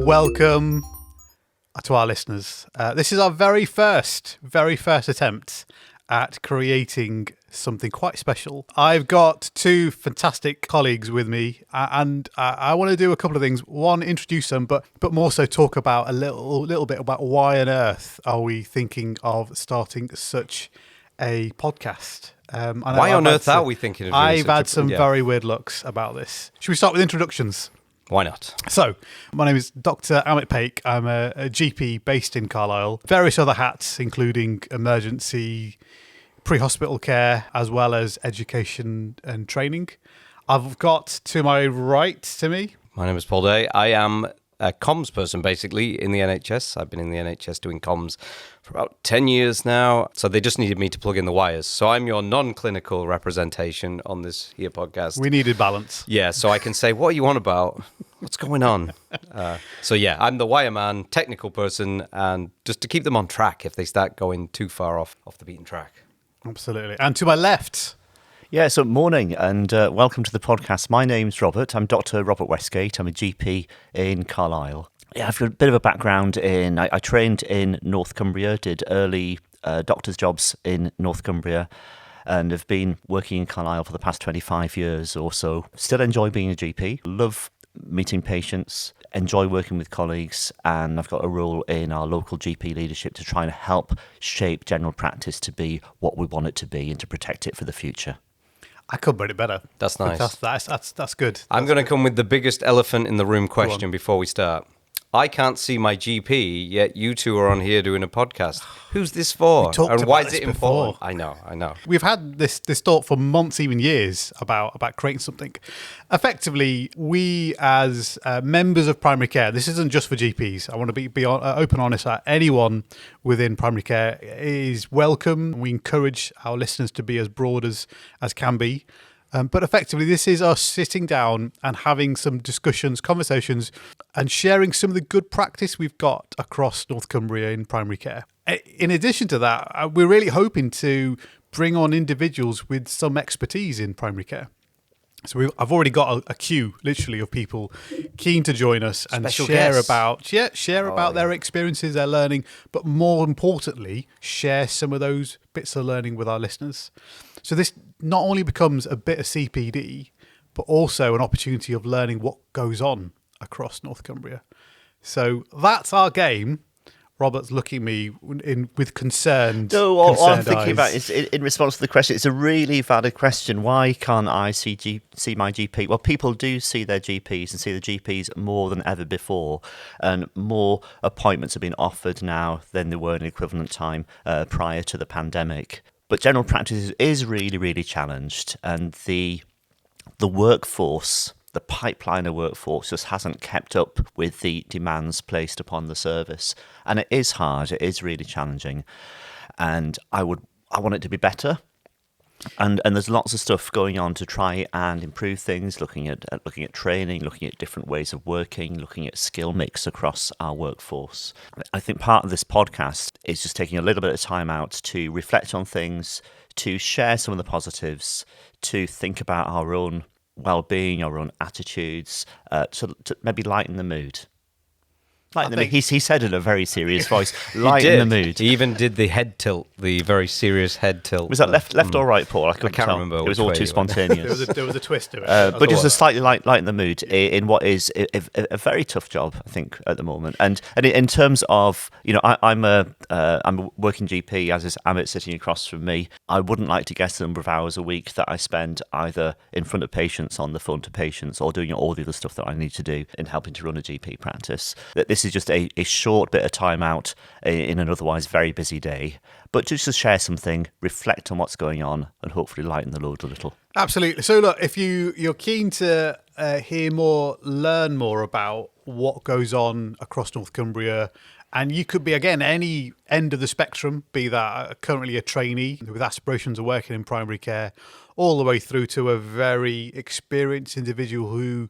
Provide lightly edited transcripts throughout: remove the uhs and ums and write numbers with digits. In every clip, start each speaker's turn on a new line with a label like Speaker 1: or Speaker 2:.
Speaker 1: welcome to our listeners. This is our very first attempt at creating something quite special. I've got two fantastic colleagues with me, and I want to do a couple of things. One, introduce them, but more so talk about a little bit about why on earth are we thinking of starting such a podcast.
Speaker 2: Why on earth are we thinking of doing
Speaker 1: I've had some very weird looks about this. Should we start with introductions?
Speaker 2: Why not?
Speaker 1: So, my name is Dr. Amit Paik. I'm a GP based in Carlisle. Various other hats, including emergency, pre-hospital care, as well as education and training. I've got to my right, Timmy.
Speaker 2: My name is Paul Day. I am a comms person, basically, in the NHS. I've been in the NHS doing comms for about 10 years now. So they just needed me to plug in the wires. So I'm your non-clinical representation on this here podcast.
Speaker 1: We needed balance.
Speaker 2: Yeah, so I can say, what are you on about? What's going on? I'm the wire man, technical person, and just to keep them on track if they start going too far off the beaten track.
Speaker 1: Absolutely. And to my left...
Speaker 3: Yeah, so morning and welcome to the podcast. My name's Robert. I'm Dr. Robert Westgate. I'm a GP in Carlisle. Yeah, I've got a bit of a background in... I trained in North Cumbria, did early doctor's jobs in North Cumbria, and have been working in Carlisle for the past 25 years or so. Still enjoy being a GP. Love meeting patients, enjoy working with colleagues, and I've got a role in our local GP leadership to try and help shape general practice to be what we want it to be and to protect it for the future.
Speaker 1: I couldn't put it better.
Speaker 2: That's nice.
Speaker 1: That's good.
Speaker 2: I'm going to come with the biggest elephant in the room question before we start. I can't see my GP, yet you two are on here doing a podcast. Who's this for? And why is it important? I know.
Speaker 1: We've had this thought for months, even years, about creating something. Effectively, we as members of primary care, this isn't just for GPs. I want to be open, honest, that anyone within primary care is welcome. We encourage our listeners to be as broad as can be. But effectively, this is us sitting down and having some discussions, conversations, and sharing some of the good practice we've got across North Cumbria in primary care. In addition to that, we're really hoping to bring on individuals with some expertise in primary care. So I've already got a queue, literally, of people keen to join us and share about their experiences, their learning, but more importantly, share some of those bits of learning with our listeners. So this not only becomes a bit of CPD, but also an opportunity of learning what goes on across North Cumbria. So that's our game. Robert's looking at me with concerned
Speaker 3: all I'm thinking
Speaker 1: eyes.
Speaker 3: about is, in response to the question, it's a really valid question. Why can't I see my GP? Well, people do see their GPs and see the GPs more than ever before, and more appointments have been offered now than there were in equivalent time prior to the pandemic. But general practice is really, really challenged, and the workforce, the pipeline of workforce just hasn't kept up with the demands placed upon the service. And it is hard, it is really challenging. And I want it to be better. And there's lots of stuff going on to try and improve things, looking at training, looking at different ways of working, looking at skill mix across our workforce. I think part of this podcast is just taking a little bit of time out to reflect on things, to share some of the positives, to think about our own well-being, our own attitudes, to maybe lighten the mood. He said in a very serious voice, lighten the mood.
Speaker 2: He even did the head tilt, the very serious head tilt.
Speaker 3: Was that left or right, Paul? I can't
Speaker 2: remember.
Speaker 3: It was all too spontaneous.
Speaker 1: there was a twist to it.
Speaker 3: But just to slightly lighten the mood in what is a very tough job, I think, at the moment. And in terms of, I'm a working GP, as is Amit sitting across from me. I wouldn't like to guess the number of hours a week that I spend either in front of patients, on the phone to patients, or doing all the other stuff that I need to do in helping to run a GP practice. That this is just a short bit of time out in an otherwise very busy day, but just to share something, reflect on what's going on, and hopefully lighten the load a little.
Speaker 1: Absolutely. So look, if you're keen to hear more, learn more about what goes on across North Cumbria, and you could be, again, any end of the spectrum, be that currently a trainee with aspirations of working in primary care, all the way through to a very experienced individual who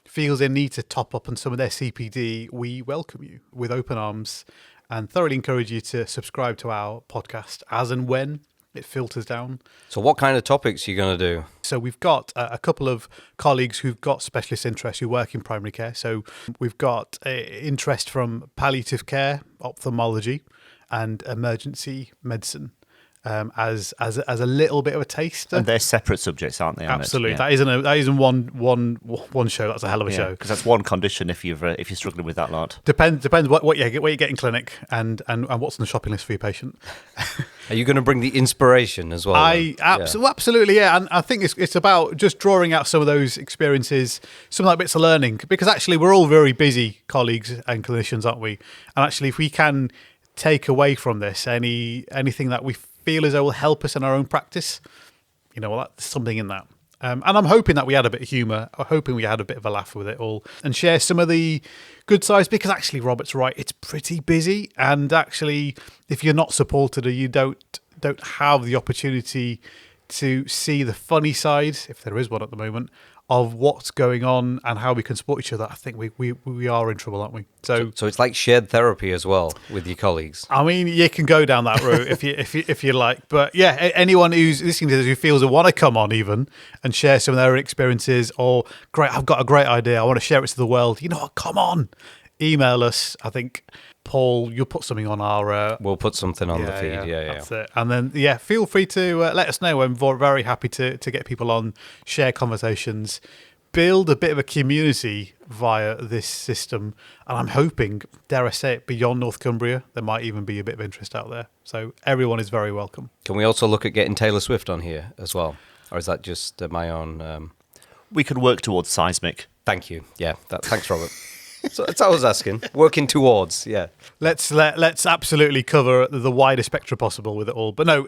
Speaker 1: feels they need to top up on some of their CPD, we welcome you with open arms and thoroughly encourage you to subscribe to our podcast as and when it filters down.
Speaker 2: So what kind of topics are you going to do?
Speaker 1: So we've got a couple of colleagues who've got specialist interests who work in primary care. So we've got interest from palliative care, ophthalmology, and emergency medicine. As a little bit of a taster.
Speaker 3: And they're separate subjects, aren't they?
Speaker 1: Absolutely,
Speaker 3: Yeah.
Speaker 1: that isn't one show. That's a hell of a show.
Speaker 3: Because that's one condition if you're struggling with that lot.
Speaker 1: Depends what you get in clinic and what's on the shopping list for your patient.
Speaker 2: Are you going to bring the inspiration as well?
Speaker 1: Absolutely, yeah. And I think it's about just drawing out some of those experiences, some of that bits of learning, because actually we're all very busy colleagues and clinicians, aren't we? And actually, if we can take away from this anything that we feel as though will help us in our own practice, there's something in that. And I'm hoping that we had a bit of humour. I'm hoping we had a bit of a laugh with it all and share some of the good sides, because actually Robert's right, it's pretty busy. And actually, if you're not supported or you don't have the opportunity to see the funny side, if there is one at the moment, of what's going on and how we can support each other, I think we are in trouble, aren't we? So
Speaker 2: it's like shared therapy as well with your colleagues.
Speaker 1: I mean, you can go down that route if you like, but yeah, anyone who's listening to this who feels they want to come on even and share some of their experiences, or great, I've got a great idea, I want to share it to the world. You know what? Come on, email us. I think Paul, you'll put something on our.
Speaker 2: We'll put something on the feed. Yeah.
Speaker 1: That's it. And then feel free to let us know. I'm very happy to get people on, share conversations, build a bit of a community via this system. And I'm hoping, dare I say it, beyond North Cumbria, there might even be a bit of interest out there. So everyone is very welcome.
Speaker 2: Can we also look at getting Taylor Swift on here as well, or is that just my own?
Speaker 3: We could work towards seismic.
Speaker 2: Thank you. Yeah. Thanks, Robert. So that's what I was asking. Working towards, yeah.
Speaker 1: Let's absolutely cover the widest spectrum possible with it all. But no,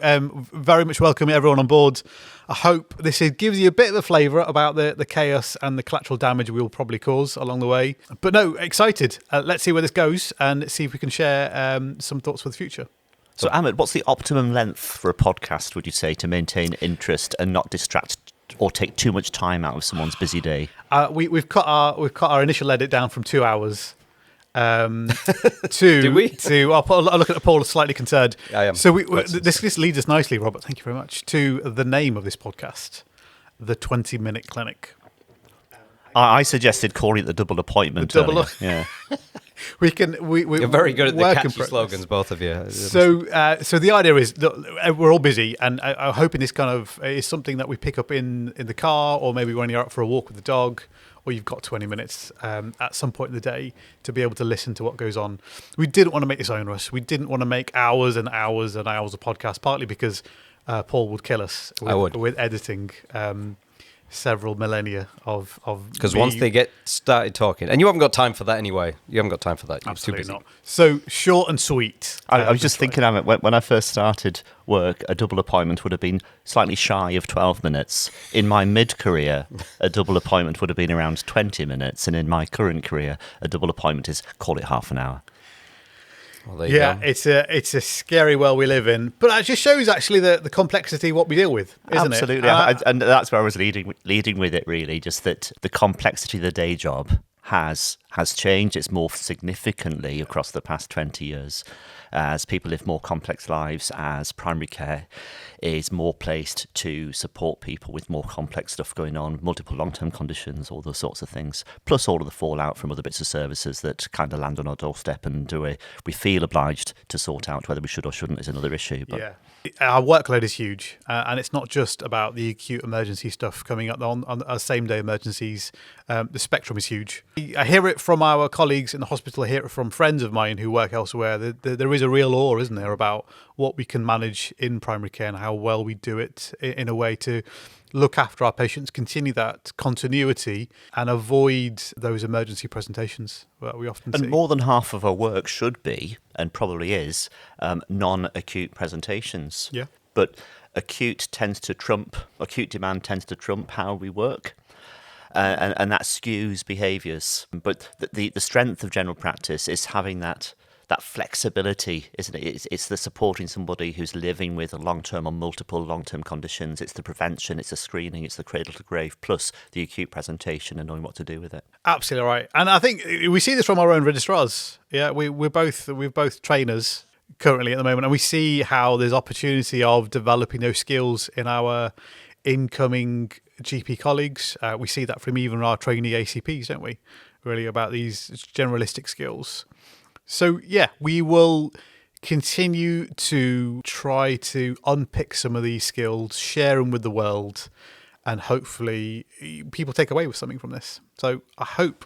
Speaker 1: very much welcome everyone on board. I hope this gives you a bit of a flavour about the chaos and the collateral damage we will probably cause along the way. But no, excited. Let's see where this goes and see if we can share some thoughts for the future.
Speaker 3: So, Ahmed, what's the optimum length for a podcast, would you say, to maintain interest and not distract or take too much time out of someone's busy day?
Speaker 1: We've cut our initial edit down from 2 hours to
Speaker 2: Did we?
Speaker 1: I'll look at Paul slightly concerned.
Speaker 2: I am.
Speaker 1: So this leads us nicely, Robert. Thank you very much, to the name of this podcast, the 20-minute clinic.
Speaker 3: I suggested calling it the double appointment. Yeah.
Speaker 2: You're very good at the catchy slogans, both of you.
Speaker 1: So the idea is that we're all busy, and I'm hoping this kind of is something that we pick up in the car, or maybe when you're out for a walk with the dog, or you've got 20 minutes at some point in the day to be able to listen to what goes on. We didn't want to make this onerous. We didn't want to make hours and hours and hours of podcast, partly because Paul would kill us with editing. Several millennia of
Speaker 2: because once they get started talking, and you haven't got time for that anyway. You haven't got time for that. You're
Speaker 1: absolutely
Speaker 2: too busy.
Speaker 1: not. So short and sweet.
Speaker 3: I was just thinking, when I first started work, a double appointment would have been slightly shy of 12 minutes. In my mid-career, a double appointment would have been around 20 minutes, and in my current career, a double appointment is, call it half an hour.
Speaker 2: Well,
Speaker 1: it's a scary world we live in, but it just shows actually the complexity of what we deal with, isn't
Speaker 3: Absolutely.
Speaker 1: it?
Speaker 3: And that's where I was leading with it, really, just that the complexity of the day job has changed. It's morphed significantly across the past 20 years as people live more complex lives, as primary care is more placed to support people with more complex stuff going on, multiple long-term conditions, all those sorts of things, plus all of the fallout from other bits of services that kind of land on our doorstep and we feel obliged to sort out. Whether we should or shouldn't is another issue. But
Speaker 1: yeah. Our workload is huge, and it's not just about the acute emergency stuff coming up on our same-day emergencies. The spectrum is huge. I hear it from our colleagues in the hospital. I hear it from friends of mine who work elsewhere. There is a real awe, isn't there, about what we can manage in primary care and how well we do it in a way to look after our patients, continue that continuity, and avoid those emergency presentations that we often see.
Speaker 3: And more than half of our work should be, and probably is, non-acute presentations.
Speaker 1: Yeah.
Speaker 3: But acute demand tends to trump how we work. And that skews behaviours. But the strength of general practice is having that flexibility, isn't it? It's the supporting somebody who's living with a long-term or multiple long-term conditions. It's the prevention, it's the screening, it's the cradle to grave, plus the acute presentation and knowing what to do with it.
Speaker 1: Absolutely right. And I think we see this from our own registrars. Yeah, we're both trainers currently at the moment, and we see how there's opportunity of developing those skills in our incoming GP colleagues. We see that from even our trainee ACPs, don't we? Really about these generalistic skills. So yeah, we will continue to try to unpick some of these skills, share them with the world, and hopefully people take away with something from this. So I hope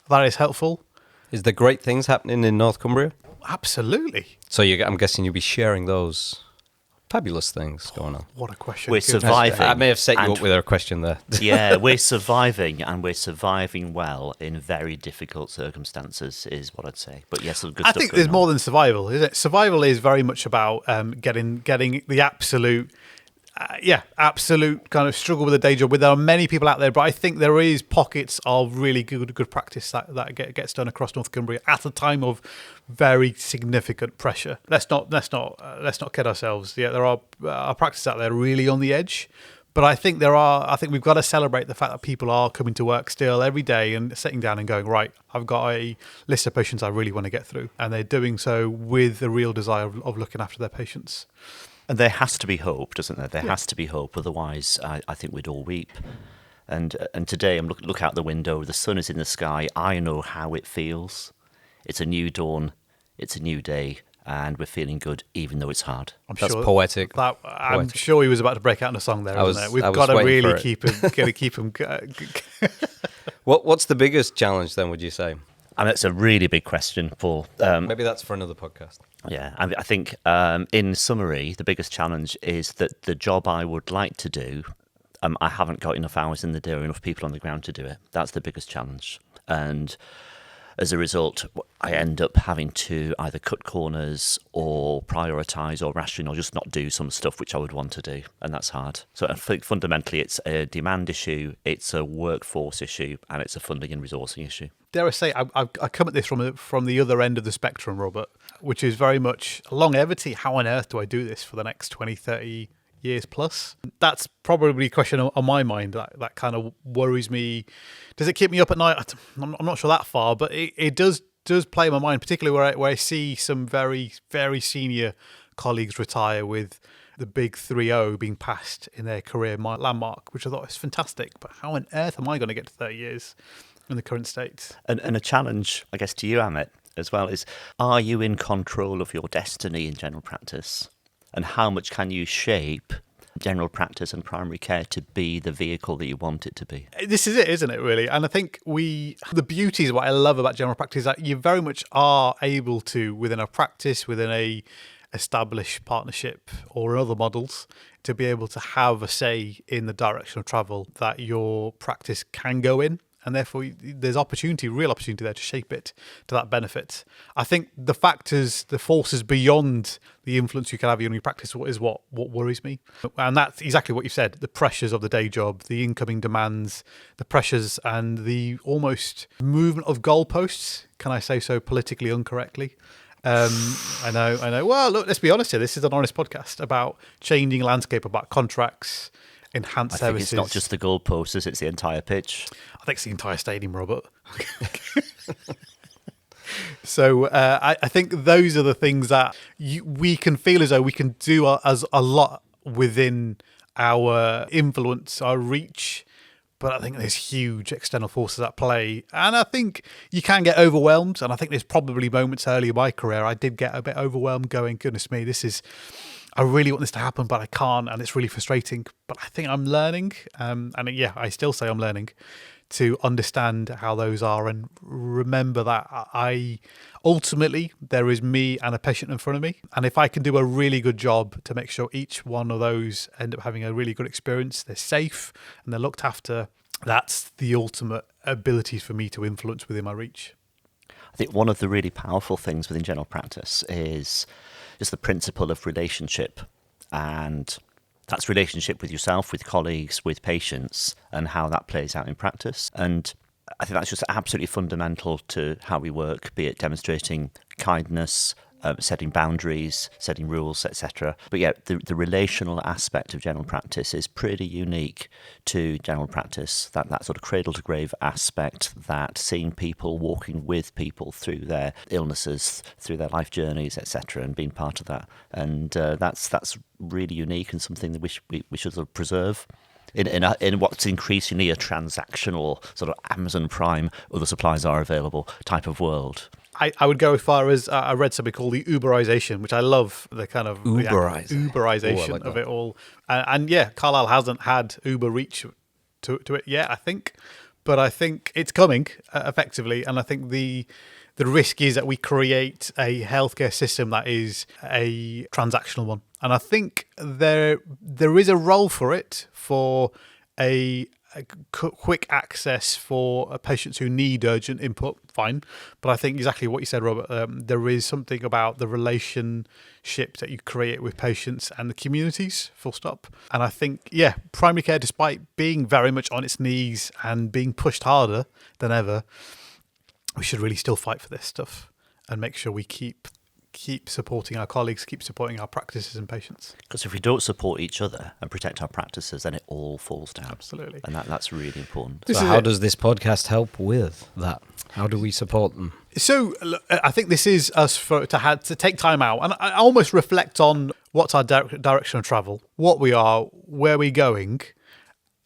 Speaker 1: that is helpful.
Speaker 2: Is there great things happening in North Cumbria?
Speaker 1: Absolutely.
Speaker 2: So I'm guessing you'll be sharing those fabulous things going on.
Speaker 1: What a question.
Speaker 3: We're surviving.
Speaker 2: I may have set you
Speaker 3: and-
Speaker 2: up with a question there.
Speaker 3: Yeah, we're surviving, and we're surviving well in very difficult circumstances, is what I'd say. But yes, some good
Speaker 1: I
Speaker 3: stuff
Speaker 1: think
Speaker 3: going
Speaker 1: there's
Speaker 3: on.
Speaker 1: more than survival, isn't it? Survival is very much about getting the absolute, absolute kind of struggle with a day job. There are many people out there, but I think there is pockets of really good practice that gets done across North Cumbria at a time of very significant pressure. Let's not kid ourselves. Yeah, there are practices out there really on the edge. But I think we've got to celebrate the fact that people are coming to work still every day and sitting down and going, right, I've got a list of patients I really want to get through. And they're doing so with a real desire of looking after their patients.
Speaker 3: And there has to be hope, doesn't there? There has to be hope. Otherwise, I think we'd all weep. And today, I'm look out the window. The sun is in the sky. I know how it feels. It's a new dawn. It's a new day. And we're feeling good, even though it's hard.
Speaker 2: That's poetic.
Speaker 1: I'm sure he was about to break out in a song there, wasn't it? We've
Speaker 2: I was
Speaker 1: got to
Speaker 2: waiting
Speaker 1: really
Speaker 2: for it.
Speaker 1: keep him.
Speaker 2: What's the biggest challenge then, would you say?
Speaker 3: And it's a really big question, Paul.
Speaker 2: Maybe that's for another podcast.
Speaker 3: Yeah, I think in summary, the biggest challenge is that the job I would like to do, I haven't got enough hours in the day or enough people on the ground to do it. That's the biggest challenge. And as a result, I end up having to either cut corners or prioritise or ration or just not do some stuff which I would want to do. And that's hard. So I think fundamentally it's a demand issue, it's a workforce issue, and it's a funding and resourcing issue.
Speaker 1: Dare I say, I come at this from the other end of the spectrum, Robert, which is very much longevity. How on earth do I do this for the next 20, 30 years plus? That's probably a question on my mind that kind of worries me. Does it keep me up at night? I'm not sure that far, but it does play in my mind, particularly where I see some very, very senior colleagues retire with the big 3-0 being passed in their career landmark, which I thought was fantastic. But how on earth am I going to get to 30 years in the current state?
Speaker 3: And a challenge, I guess, to you, Amit, as well, is are you in control of your destiny in general practice? And how much can you shape general practice and primary care to be the vehicle that you want it to be?
Speaker 1: This is it, isn't it, really? And I think the beauty is what I love about general practice is that you very much are able to, within a practice, within a established partnership or other models, to be able to have a say in the direction of travel that your practice can go in. And therefore, there's real opportunity there to shape it to that benefit. I think the forces beyond the influence you can have on your practice is what worries me. And that's exactly what you said, the pressures of the day job, the incoming demands, the pressures and the almost movement of goalposts, can I say so politically incorrectly? I know. Well, look, let's be honest here. This is an honest podcast about changing landscape, about contracts, enhanced services.
Speaker 3: I think it's not just the goalposts, it's the entire pitch.
Speaker 1: I think it's the entire stadium, Robert. So I think those are the things that we can feel as though we can do as a lot within our influence, our reach. But I think there's huge external forces at play. And I think you can get overwhelmed. And I think there's probably moments early in my career I did get a bit overwhelmed going, goodness me, I really want this to happen, but I can't. And it's really frustrating. But I think I'm learning. I still say I'm learning to understand how those are and remember that ultimately there is me and a patient in front of me. And if I can do a really good job to make sure each one of those end up having a really good experience, they're safe and they're looked after, that's the ultimate ability for me to influence within my reach.
Speaker 3: I think one of the really powerful things within general practice is just the principle of relationship, and that's relationship with yourself, with colleagues, with patients, and how that plays out in practice. And I think that's just absolutely fundamental to how we work, be it demonstrating kindness, setting boundaries, setting rules, etc. But yeah, the relational aspect of general practice is pretty unique to general practice. That sort of cradle to grave aspect, that seeing people, walking with people through their illnesses, through their life journeys, etc., and being part of that. And that's really unique and something that we should sort of preserve. In what's increasingly a transactional sort of Amazon Prime, other supplies are available type of world.
Speaker 1: I would go as far as I read something called the Uberization, which I love, the kind of Uberization of it all. And yeah, Carlisle hasn't had Uber reach to it yet, I think. But I think it's coming effectively. And I think the risk is that we create a healthcare system that is a transactional one. And I think there is a role for it, for a quick access for patients who need urgent input, fine. But I think exactly what you said, Robert, there is something about the relationship that you create with patients and the communities, full stop. And I think, yeah, primary care, despite being very much on its knees and being pushed harder than ever, we should really still fight for this stuff and make sure we keep supporting our colleagues, keep supporting our practices and patients.
Speaker 3: Because if we don't support each other and protect our practices, then it all falls down.
Speaker 1: Absolutely.
Speaker 3: And that's really important.
Speaker 2: So how does this podcast help with that? How do we support them?
Speaker 1: So I think this is us to take time out and I almost reflect on what's our direction of travel, what we are, where we're going,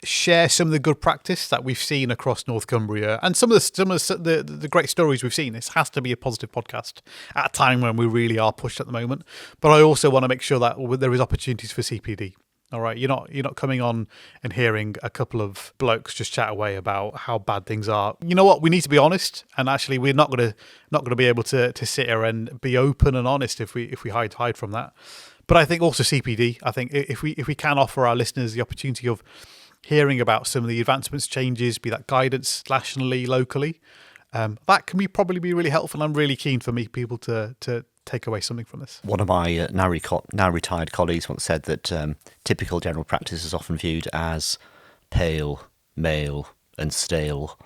Speaker 1: share some of the good practice that we've seen across North Cumbria and some of the great stories we've seen. This has to be a positive podcast at a time when we really are pushed at the moment. But I also want to make sure that there is opportunities for CPD. All right, you're not coming on and hearing a couple of blokes just chat away about how bad things are. You know what? We need to be honest, and actually, we're not going to be able to sit here and be open and honest if we hide from that. But I think also CPD. I think if we can offer our listeners the opportunity of hearing about some of the advancements, changes, be that guidance nationally, locally, that can probably be really helpful. I'm really keen for people to take away something from this.
Speaker 3: One of my now retired colleagues once said that typical general practice is often viewed as pale, male and stale.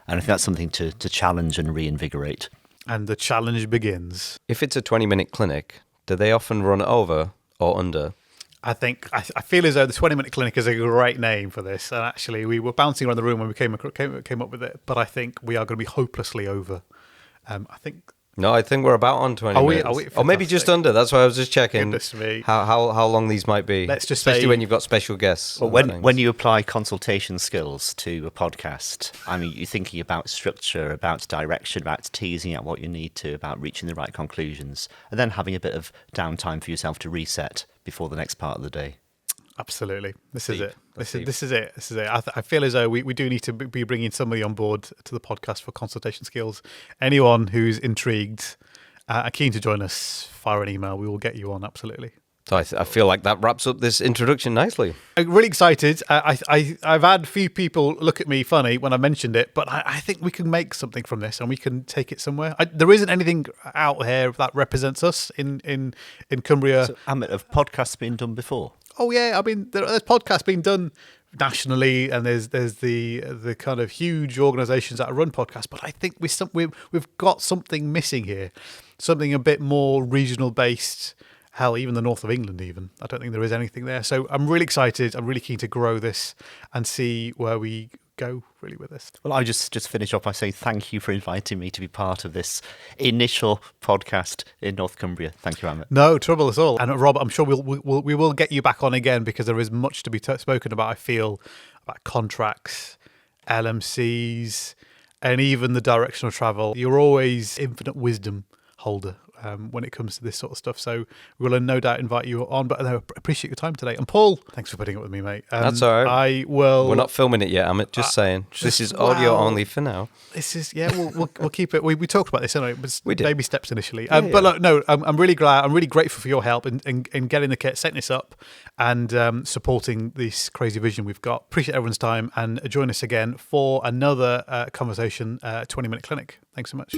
Speaker 3: And I think that's something to challenge and reinvigorate.
Speaker 1: And the challenge begins.
Speaker 2: If it's a 20-minute clinic, do they often run over or under?
Speaker 1: I feel as though the 20-minute clinic is a great name for this. And actually, we were bouncing around the room when we came up with it. But I think we are going to be hopelessly over.
Speaker 2: No, I think we're about on 20 minutes.
Speaker 1: Are we?
Speaker 2: Or maybe just under. That's why I was just checking
Speaker 1: Goodness me.
Speaker 2: how long these might be.
Speaker 1: Let's just
Speaker 2: especially
Speaker 1: say,
Speaker 2: when you've got special guests.
Speaker 3: Well, when you apply consultation skills to a podcast, I mean, you're thinking about structure, about direction, about teasing out what you need to, about reaching the right conclusions, and then having a bit of downtime for yourself to reset before the next part of the day.
Speaker 1: Absolutely. This is it. This is it. I feel as though we do need to be bringing somebody on board to the podcast for consultation skills. Anyone who's intrigued and keen to join us, fire an email. We will get you on, absolutely.
Speaker 2: So I feel like that wraps up this introduction nicely.
Speaker 1: I'm really excited. I've had a few people look at me funny when I mentioned it, but I think we can make something from this and we can take it somewhere. There isn't anything out here that represents us in Cumbria.
Speaker 3: So, Amit, have podcasts been done before?
Speaker 1: Oh yeah, I mean, there's podcasts being done nationally, and there's the kind of huge organisations that run podcasts. But I think we've got something missing here, something a bit more regional based. Hell, even the north of England, even I don't think there is anything there. So I'm really excited. I'm really keen to grow this and see where we go really with this.
Speaker 3: Well, I just finish off by saying thank you for inviting me to be part of this initial podcast in North Cumbria. Thank you, Amit.
Speaker 1: No trouble at all. And Rob, I'm sure we will get you back on again because there is much to be spoken about. I feel about contracts, LMCs, and even the direction of travel. You're always infinite wisdom holder when it comes to this sort of stuff. So we will no doubt invite you on, but I appreciate your time today. And Paul, thanks for putting up with me, mate.
Speaker 2: That's all right. We're not filming it yet, Amit. Just saying. This is audio only for now.
Speaker 1: This is, we'll keep it. We talked about this, anyway. It was baby steps initially.
Speaker 2: Yeah.
Speaker 1: But look, no, I'm really glad. I'm really grateful for your help in getting the kit, setting this up and supporting this crazy vision we've got. Appreciate everyone's time and join us again for another conversation, 20-minute clinic. Thanks so much.